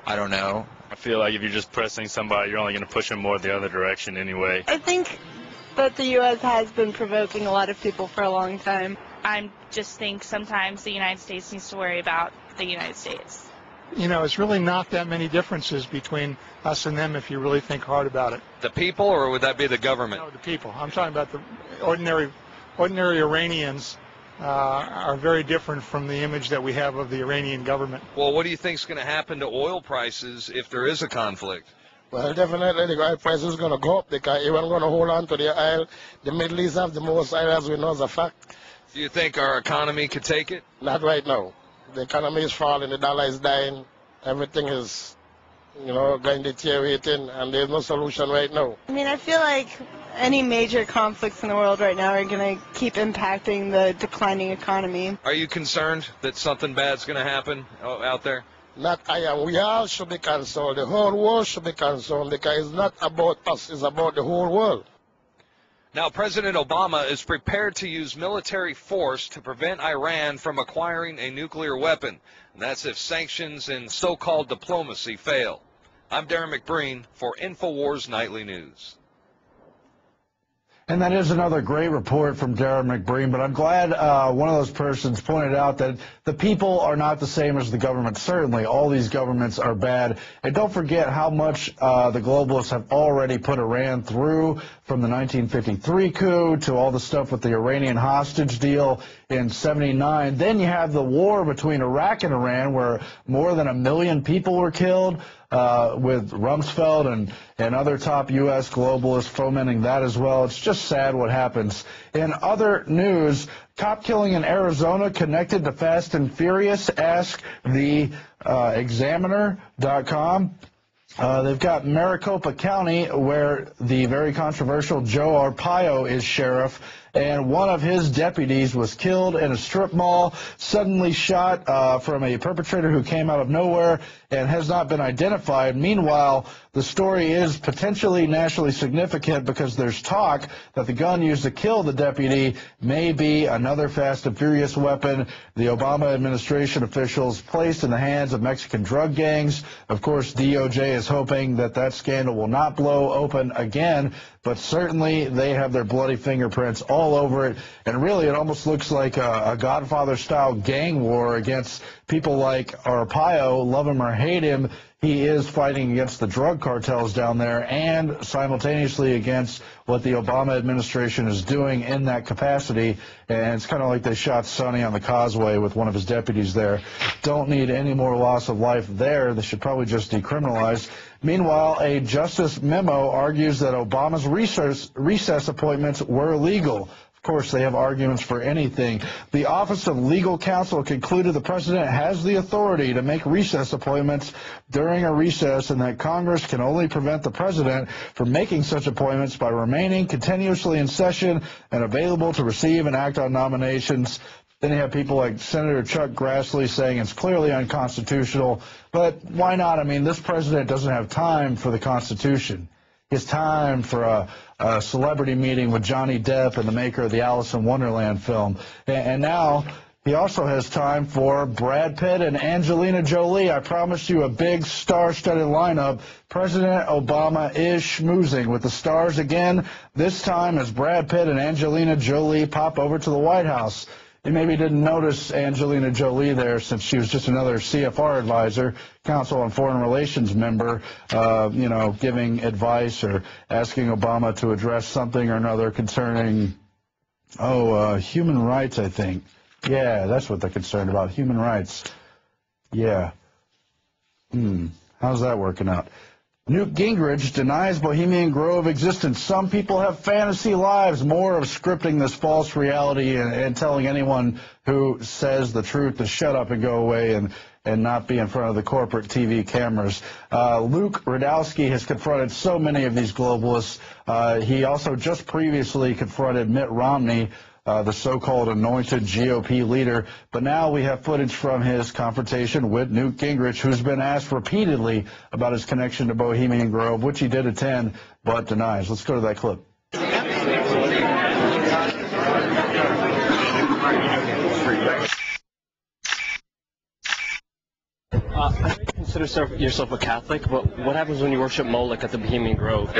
I don't know. I feel like if you're just pressing somebody, you're only going to push them more the other direction anyway. I think that the U.S. has been provoking a lot of people for a long time. I just think sometimes the United States needs to worry about the United States. You know, it's really not that many differences between us and them if you really think hard about it. The people, or would that be the government? No, the people. I'm talking about the ordinary Iranians. Are very different from the image that we have of the Iranian government. Well, what do you think is going to happen to oil prices if there is a conflict? Well, definitely the oil price is going to go up because Iran is going to hold on to the oil. The Middle East have the most oil, as we know, as a fact. Do you think our economy could take it? Not right now. The economy is falling, the dollar is dying, everything is, going deteriorating, and there's no solution right now. I mean, I feel like any major conflicts in the world right now are going to keep impacting the declining economy. Are you concerned that something bad's going to happen out there? Not I am. We all should be concerned. The whole world should be concerned because it's not about us, it's about the whole world. Now, President Obama is prepared to use military force to prevent Iran from acquiring a nuclear weapon. And that's if sanctions and so-called diplomacy fail. I'm Darren McBreen for Infowars Nightly News. And that is another great report from Darren McBreen, but I'm glad one of those persons pointed out that the people are not the same as the government. Certainly, all these governments are bad. And don't forget how much the globalists have already put Iran through, from the 1953 coup to all the stuff with the Iranian hostage deal in '79. Then you have the war between Iraq and Iran, where more than 1 million people were killed, with Rumsfeld and other top U.S. globalists fomenting that as well. It's just sad what happens. In other news, cop killing in Arizona connected to Fast and Furious. Ask the Examiner.com. They've got Maricopa County, where the very controversial Joe Arpaio is sheriff, and one of his deputies was killed in a strip mall, suddenly shot from a perpetrator who came out of nowhere and has not been identified. Meanwhile, the story is potentially nationally significant because there's talk that the gun used to kill the deputy may be another Fast and Furious weapon the Obama administration officials placed in the hands of Mexican drug gangs. Of course, DOJ is hoping that that scandal will not blow open again, but certainly they have their bloody fingerprints all over it. And really, it almost looks like a Godfather-style gang war against people like Arpaio. Love him or hate him, he is fighting against the drug cartels down there and simultaneously against what the Obama administration is doing in that capacity. And it's kind of like they shot Sonny on the causeway with one of his deputies there. Don't need any more loss of life there. They should probably just decriminalize. Meanwhile, a justice memo argues that Obama's recess appointments were illegal. Of course, they have arguments for anything. The Office of Legal Counsel concluded the president has the authority to make recess appointments during a recess, and that Congress can only prevent the president from making such appointments by remaining continuously in session and available to receive and act on nominations. Then you have people like Senator Chuck Grassley saying it's clearly unconstitutional. But why not? I mean, this president doesn't have time for the Constitution. He has time for a celebrity meeting with Johnny Depp and the maker of the Alice in Wonderland film. And now he also has time for Brad Pitt and Angelina Jolie. I promised you a big star-studded lineup. President Obama is schmoozing with the stars again, this time as Brad Pitt and Angelina Jolie pop over to the White House. You maybe didn't notice Angelina Jolie there since she was just another CFR advisor, Council on Foreign Relations member, giving advice or asking Obama to address something or another concerning, human rights, I think. Yeah, that's what they're concerned about, human rights. Yeah. How's that working out? Newt Gingrich denies Bohemian Grove existence. Some people have fantasy lives, more of scripting this false reality and telling anyone who says the truth to shut up and go away and not be in front of the corporate TV cameras. Luke Radowski has confronted so many of these globalists. He also just previously confronted Mitt Romney, the so-called anointed GOP leader. But now we have footage from his confrontation with Newt Gingrich, who's been asked repeatedly about his connection to Bohemian Grove, which he did attend but denies. Let's go to that clip. I know you can consider yourself a Catholic, but what happens when you worship Moloch at the Bohemian Grove?